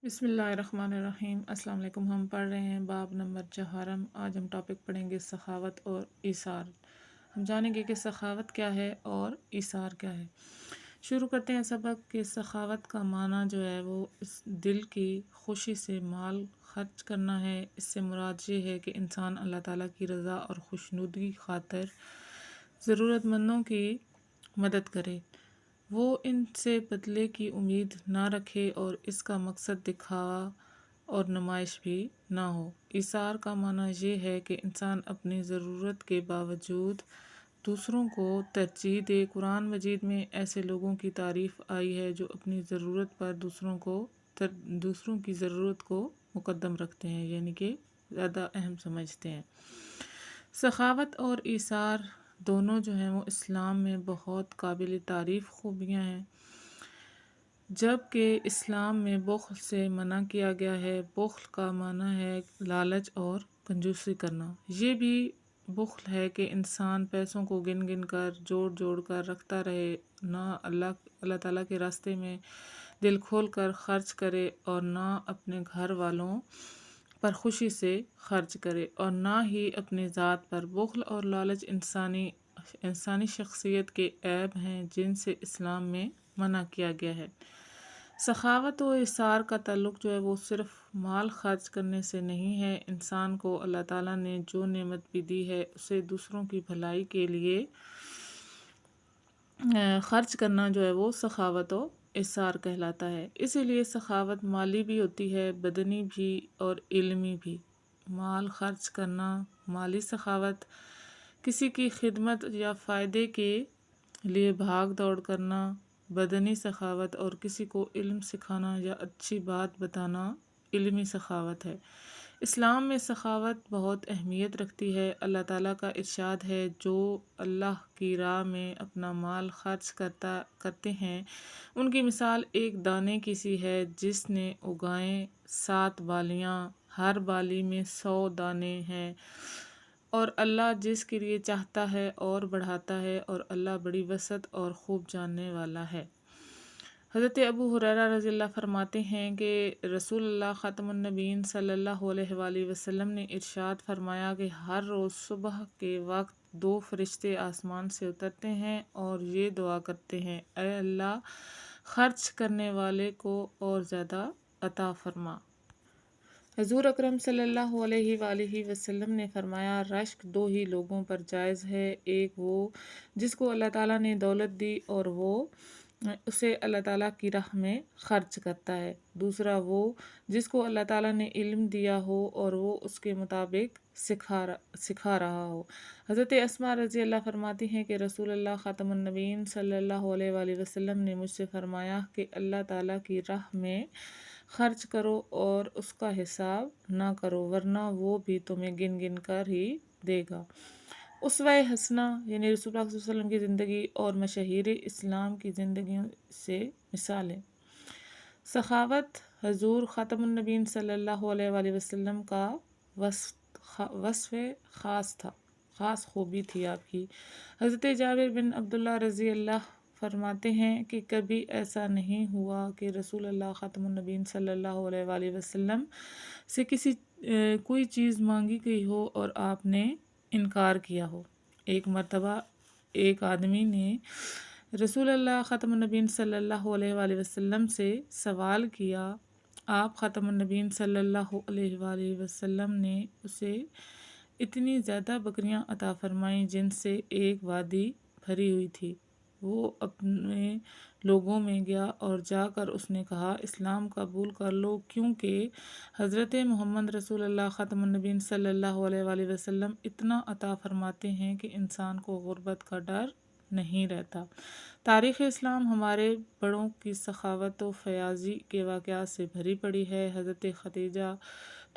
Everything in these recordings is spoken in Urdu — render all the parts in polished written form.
بسم اللہ الرحمن الرحیم۔ السلام علیکم۔ ہم پڑھ رہے ہیں باب نمبر 4۔ آج ہم ٹاپک پڑھیں گے سخاوت اور ایثار۔ ہم جانیں گے کہ سخاوت کیا ہے اور ایثار کیا ہے۔ شروع کرتے ہیں سبق کہ سخاوت کا معنی جو ہے وہ اس دل کی خوشی سے مال خرچ کرنا ہے۔ اس سے مراد یہ ہے کہ انسان اللہ تعالیٰ کی رضا اور خوشنودی خاطر ضرورت مندوں کی مدد کرے، وہ ان سے بدلے کی امید نہ رکھے اور اس کا مقصد دکھاوا اور نمائش بھی نہ ہو۔ ایثار کا معنی یہ ہے کہ انسان اپنی ضرورت کے باوجود دوسروں کو ترجیح دے۔ قرآن مجید میں ایسے لوگوں کی تعریف آئی ہے جو اپنی ضرورت پر دوسروں کی ضرورت کو مقدم رکھتے ہیں، یعنی کہ زیادہ اہم سمجھتے ہیں۔ سخاوت اور ایثار دونوں جو ہیں وہ اسلام میں بہت قابل تعریف خوبیاں ہیں، جبکہ اسلام میں بخل سے منع کیا گیا ہے۔ بخل کا معنی ہے لالچ اور کنجوسی کرنا۔ یہ بھی بخل ہے کہ انسان پیسوں کو گن گن کر جوڑ جوڑ کر رکھتا رہے، نہ اللہ تعالیٰ کے راستے میں دل کھول کر خرچ کرے اور نہ اپنے گھر والوں پر خوشی سے خرچ کرے اور نہ ہی اپنی ذات پر۔ بخل اور لالچ انسانی شخصیت کے عیب ہیں جن سے اسلام میں منع کیا گیا ہے۔ سخاوت و ایثار کا تعلق جو ہے وہ صرف مال خرچ کرنے سے نہیں ہے۔ انسان کو اللہ تعالیٰ نے جو نعمت بھی دی ہے اسے دوسروں کی بھلائی کے لیے خرچ کرنا جو ہے وہ سخاوت و ایثار کہلاتا ہے۔ اسی لیے سخاوت مالی بھی ہوتی ہے، بدنی بھی اور علمی بھی۔ مال خرچ کرنا مالی سخاوت، کسی کی خدمت یا فائدے کے لیے بھاگ دوڑ کرنا بدنی سخاوت، اور کسی کو علم سکھانا یا اچھی بات بتانا علمی سخاوت ہے۔ اسلام میں سخاوت بہت اہمیت رکھتی ہے۔ اللہ تعالیٰ کا ارشاد ہے، جو اللہ کی راہ میں اپنا مال خرچ کرتے ہیں ان کی مثال ایک دانے کی سی ہے جس نے اگائے 7 بالیاں، ہر بالی میں 100 دانے ہیں، اور اللہ جس کے لیے چاہتا ہے اور بڑھاتا ہے، اور اللہ بڑی وسعت اور خوب جاننے والا ہے۔ حضرت ابو ہریرہ رضی اللہ فرماتے ہیں کہ رسول اللہ خاتم النبیین صلی اللہ علیہ وآلہ وسلم نے ارشاد فرمایا کہ ہر روز صبح کے وقت 2 فرشتے آسمان سے اترتے ہیں اور یہ دعا کرتے ہیں، اے اللہ خرچ کرنے والے کو اور زیادہ عطا فرما۔ حضور اکرم صلی اللہ علیہ وآلہ وسلم نے فرمایا، رشک 2 ہی لوگوں پر جائز ہے، ایک وہ جس کو اللہ تعالیٰ نے دولت دی اور وہ اسے اللہ تعالیٰ کی راہ میں خرچ کرتا ہے، دوسرا وہ جس کو اللہ تعالیٰ نے علم دیا ہو اور وہ اس کے مطابق سکھا رہا ہو۔ حضرت اسماء رضی اللہ فرماتی ہیں کہ رسول اللہ خاتم النبیین صلی اللہ علیہ وآلہ وسلم نے مجھ سے فرمایا کہ اللہ تعالیٰ کی راہ میں خرچ کرو اور اس کا حساب نہ کرو، ورنہ وہ بھی تمہیں گن گن کر ہی دے گا۔ اسوہ حسنہ یعنی رسول اللہ صلی اللہ علیہ وسلم کی زندگی اور مشاہیر اسلام کی زندگیوں سے مثالیں۔ سخاوت حضور خاتم النبیین صلی اللہ علیہ وآلہ وسلم کا وصف خاص خوبی تھی آپ کی۔ حضرت جابر بن عبداللہ رضی اللہ فرماتے ہیں کہ کبھی ایسا نہیں ہوا کہ رسول اللہ خاتم النبیین صلی اللہ علیہ وآلہ وسلم سے کوئی چیز مانگی گئی ہو اور آپ نے انکار کیا ہو۔ ایک مرتبہ ایک آدمی نے رسول اللہ خاتم النبیین صلی اللہ علیہ وآلہ وسلم سے سوال کیا، آپ خاتم النبیین صلی اللہ علیہ وآلہ وسلم نے اسے اتنی زیادہ بکریاں عطا فرمائیں جن سے ایک وادی بھری ہوئی تھی۔ وہ اپنے لوگوں میں گیا اور جا کر اس نے کہا، اسلام قبول کر لو، کیونکہ حضرت محمد رسول اللہ خاتم النبیین صلی اللہ علیہ وآلہ وسلم اتنا عطا فرماتے ہیں کہ انسان کو غربت کا ڈر نہیں رہتا۔ تاریخ اسلام ہمارے بڑوں کی سخاوت و فیاضی کے واقعات سے بھری پڑی ہے۔ حضرت خدیجہ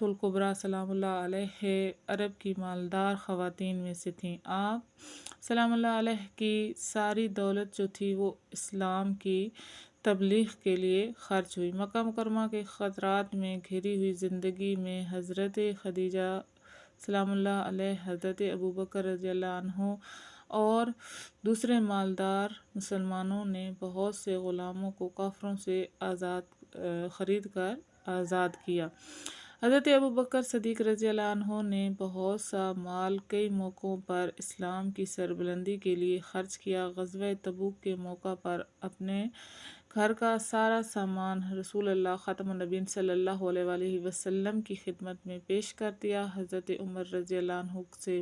الکبریٰ سلام اللہ علیہ عرب کی مالدار خواتین میں سے تھیں۔ آپ سلام اللہ علیہ کی ساری دولت جو تھی وہ اسلام کی تبلیغ کے لیے خرچ ہوئی۔ مکہ مکرمہ کے خطرات میں گھری ہوئی زندگی میں حضرت خدیجہ سلام اللہ علیہ، حضرت ابوبکر رضی اللہ عنہ اور دوسرے مالدار مسلمانوں نے بہت سے غلاموں کو کافروں سے آزاد خرید کر آزاد کیا۔ حضرت ابوبکر صدیق رضی اللہ عنہ نے بہت سا مال کئی موقعوں پر اسلام کی سربلندی کے لیے خرچ کیا۔ غزوہ تبوک کے موقع پر اپنے گھر کا سارا سامان رسول اللہ خاتم النبیین صلی اللہ علیہ وآلہ وسلم کی خدمت میں پیش کر دیا۔ حضرت عمر رضی اللہ عنہ سے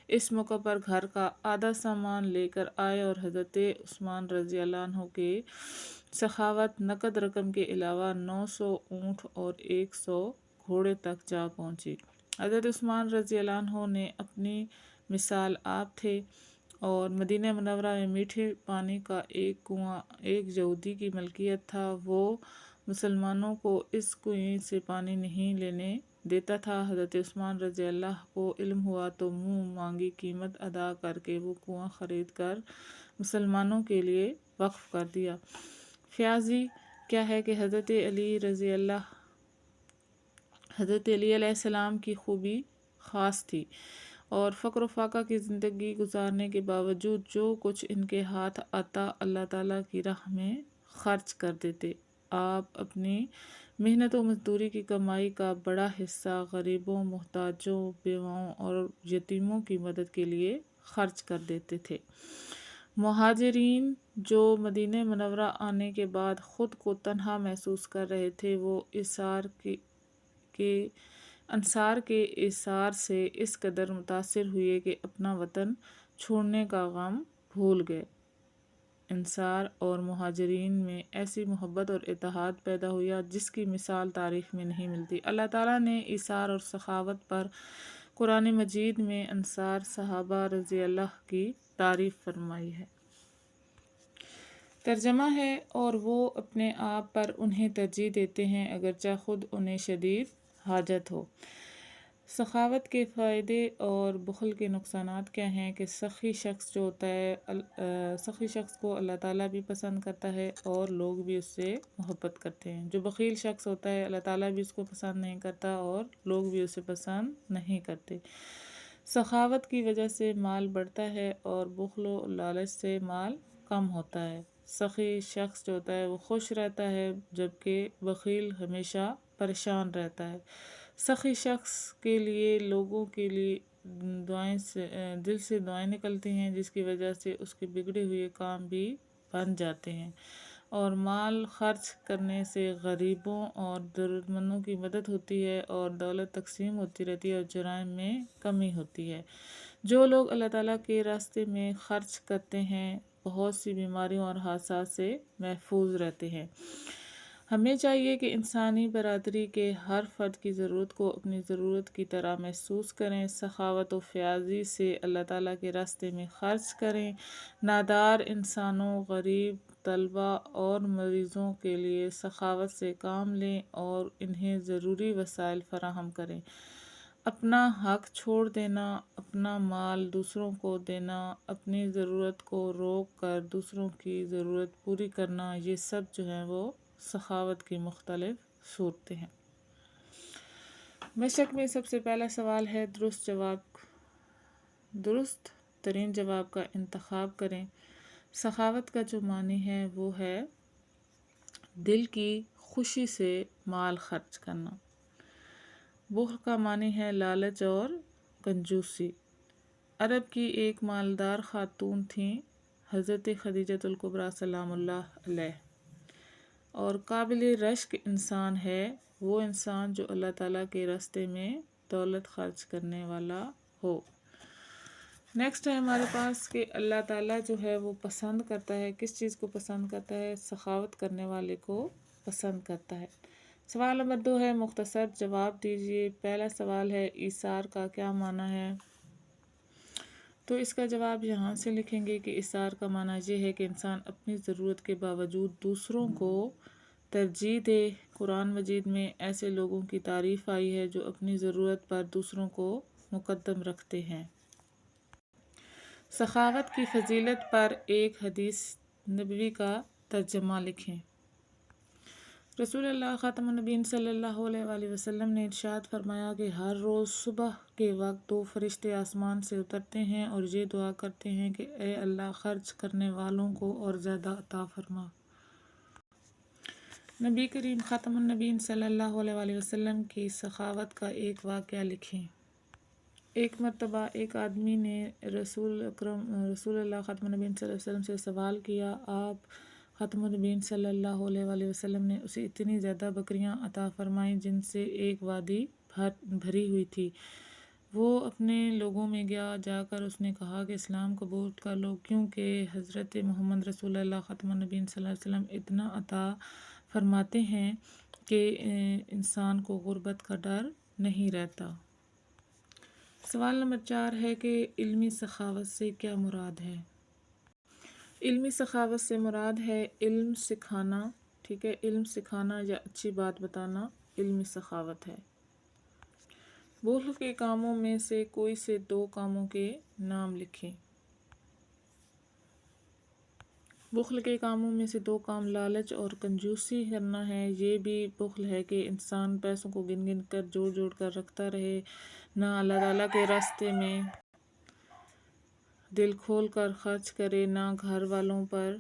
اس موقع پر گھر کا آدھا سامان لے کر آئے اور حضرت عثمان رضی اللہ عنہ کے سخاوت نقد رقم کے علاوہ 900 اونٹ اور 100 گھوڑے تک جا پہنچی۔ حضرت عثمان رضی اللہ عنہ نے اپنی مثال آپ تھے اور مدینہ منورہ میں میٹھے پانی کا ایک کنواں ایک یہودی کی ملکیت تھا۔ وہ مسلمانوں کو اس کنویں سے پانی نہیں لینے دیتا تھا۔ حضرت عثمان رضی اللہ کو علم ہوا تو منہ مانگی قیمت ادا کر کے وہ کنواں خرید کر مسلمانوں کے لیے وقف کر دیا۔ فیاضی کیا ہے کہ حضرت علی علیہ السلام کی خوبی خاص تھی اور فقر و فاقہ کی زندگی گزارنے کے باوجود جو کچھ ان کے ہاتھ آتا اللہ تعالیٰ کی راہ میں خرچ کر دیتے۔ آپ اپنی محنت و مزدوری کی کمائی کا بڑا حصہ غریبوں، محتاجوں، بیواؤں اور یتیموں کی مدد کے لیے خرچ کر دیتے تھے۔ مہاجرین جو مدینہ منورہ آنے کے بعد خود کو تنہا محسوس کر رہے تھے، وہ انصار کے ایثار سے اس قدر متاثر ہوئے کہ اپنا وطن چھوڑنے کا غم بھول گئے۔ انصار اور مہاجرین میں ایسی محبت اور اتحاد پیدا ہوا جس کی مثال تاریخ میں نہیں ملتی۔ اللہ تعالیٰ نے ایثار اور سخاوت پر قرآن مجید میں انصار صحابہ رضی اللہ کی تعریف فرمائی ہے۔ ترجمہ ہے اور وہ اپنے آپ پر انہیں ترجیح دیتے ہیں اگرچہ خود انہیں شدید حاجت ہو۔ سخاوت کے فائدے اور بخل کے نقصانات کیا ہیں کہ سخی شخص جو ہوتا ہے سخی شخص کو اللہ تعالیٰ بھی پسند کرتا ہے اور لوگ بھی اس سے محبت کرتے ہیں۔ جو بخیل شخص ہوتا ہے اللہ تعالیٰ بھی اس کو پسند نہیں کرتا اور لوگ بھی اسے پسند نہیں کرتے۔ سخاوت کی وجہ سے مال بڑھتا ہے اور بخل و لالچ سے مال کم ہوتا ہے۔ سخی شخص جو ہوتا ہے وہ خوش رہتا ہے جبکہ بخیل ہمیشہ پریشان رہتا ہے۔ سخی شخص کے لیے لوگوں کے لیے دل سے دعائیں نکلتی ہیں جس کی وجہ سے اس کے بگڑے ہوئے کام بھی بن جاتے ہیں، اور مال خرچ کرنے سے غریبوں اور ضرورت مندوں کی مدد ہوتی ہے اور دولت تقسیم ہوتی رہتی ہے اور جرائم میں کمی ہوتی ہے۔ جو لوگ اللہ تعالیٰ کے راستے میں خرچ کرتے ہیں بہت سی بیماریوں اور حادثات سے محفوظ رہتے ہیں۔ ہمیں چاہیے کہ انسانی برادری کے ہر فرد کی ضرورت کو اپنی ضرورت کی طرح محسوس کریں، سخاوت و فیاضی سے اللہ تعالیٰ کے راستے میں خرچ کریں، نادار انسانوں، غریب، طلباء اور مریضوں کے لیے سخاوت سے کام لیں اور انہیں ضروری وسائل فراہم کریں۔ اپنا حق چھوڑ دینا، اپنا مال دوسروں کو دینا، اپنی ضرورت کو روک کر دوسروں کی ضرورت پوری کرنا، یہ سب جو ہیں وہ سخاوت کی مختلف صورتیں ہیں۔ مشق میں سب سے پہلا سوال ہے درست ترین جواب کا انتخاب کریں۔ سخاوت کا جو معنی ہے وہ ہے دل کی خوشی سے مال خرچ کرنا۔ بخل کا معنی ہے لالچ اور کنجوسی۔ عرب کی ایک مالدار خاتون تھیں حضرت خدیجہ الکبریٰ سلام اللہ علیہ، اور قابل رشک انسان ہے وہ انسان جو اللہ تعالیٰ کے راستے میں دولت خرچ کرنے والا ہو۔ نیکسٹ ہے ہمارے پاس کہ اللہ تعالیٰ جو ہے وہ پسند کرتا ہے، کس چیز کو پسند کرتا ہے؟ سخاوت کرنے والے کو پسند کرتا ہے۔ سوال نمبر 2 ہے مختصر جواب دیجیے۔ پہلا سوال ہے ایثار کا کیا معنی ہے؟ تو اس کا جواب یہاں سے لکھیں گے کہ ایثار کا معنی یہ ہے کہ انسان اپنی ضرورت کے باوجود دوسروں کو ترجیح دے۔ قرآن مجید میں ایسے لوگوں کی تعریف آئی ہے جو اپنی ضرورت پر دوسروں کو مقدم رکھتے ہیں۔ سخاوت کی فضیلت پر ایک حدیث نبوی کا ترجمہ لکھیں۔ رسول اللہ خاتم النبیین صلی اللہ علیہ وآلہ وسلم نے ارشاد فرمایا کہ ہر روز صبح کے وقت 2 فرشتے آسمان سے اترتے ہیں اور یہ دعا کرتے ہیں کہ اے اللہ خرچ کرنے والوں کو اور زیادہ عطا فرما۔ نبی کریم خاتم النبیین صلی اللہ علیہ وآلہ وسلم کی سخاوت کا ایک واقعہ لکھیں۔ ایک مرتبہ ایک آدمی نے رسول اللہ خاتم النبیین صلی اللہ علیہ وسلم سے سوال کیا۔ آپ خاتم النبیین صلی اللہ علیہ وآلہ وسلم نے اسے اتنی زیادہ بکریاں عطا فرمائیں جن سے ایک وادی بھری ہوئی تھی۔ وہ اپنے لوگوں میں گیا، جا کر اس نے کہا کہ اسلام قبول کر لو، کیونکہ حضرت محمد رسول اللہ خاتم النبیین صلی اللہ علیہ وسلم اتنا عطا فرماتے ہیں کہ انسان کو غربت کا ڈر نہیں رہتا۔ سوال نمبر 4 ہے کہ علمی سخاوت سے کیا مراد ہے؟ علمی سخاوت سے مراد ہے علم سکھانا، ٹھیک ہے، علم سکھانا یا اچھی بات بتانا علمی سخاوت ہے۔ بخل کے کاموں میں سے کوئی سے 2 کاموں کے نام لکھیں۔ بخل کے کاموں میں سے 2 کام لالچ اور کنجوسی کرنا ہے۔ یہ بھی بخل ہے کہ انسان پیسوں کو گن گن کر جوڑ جوڑ کر رکھتا رہے، نہ اللہ تعالیٰ کے راستے میں دل کھول کر خرچ کرے، نہ گھر والوں پر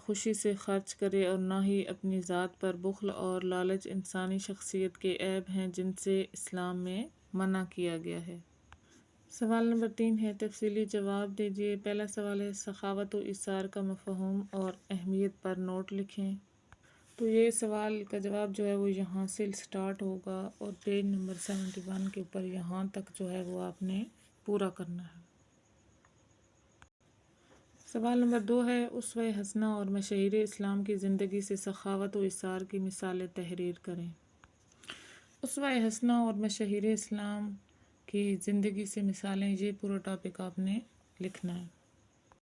خوشی سے خرچ کرے، اور نہ ہی اپنی ذات پر۔ بخل اور لالچ انسانی شخصیت کے عیب ہیں جن سے اسلام میں منع کیا گیا ہے۔ سوال نمبر 3 ہے، تفصیلی جواب دیجیے۔ پہلا سوال ہے، سخاوت و ایثار کا مفہوم اور اہمیت پر نوٹ لکھیں۔ تو یہ سوال کا جواب جو ہے وہ یہاں سے سٹارٹ ہوگا اور پیج نمبر 71 کے اوپر یہاں تک جو ہے وہ آپ نے پورا کرنا ہے۔ سوال نمبر 2 ہے، اسوہ حسنہ اور مشاہیر اسلام کی زندگی سے سخاوت و ایثار کی مثالیں تحریر کریں۔ اسوہ حسنہ اور مشاہیر اسلام کی زندگی سے مثالیں، یہ پورا ٹاپک آپ نے لکھنا ہے۔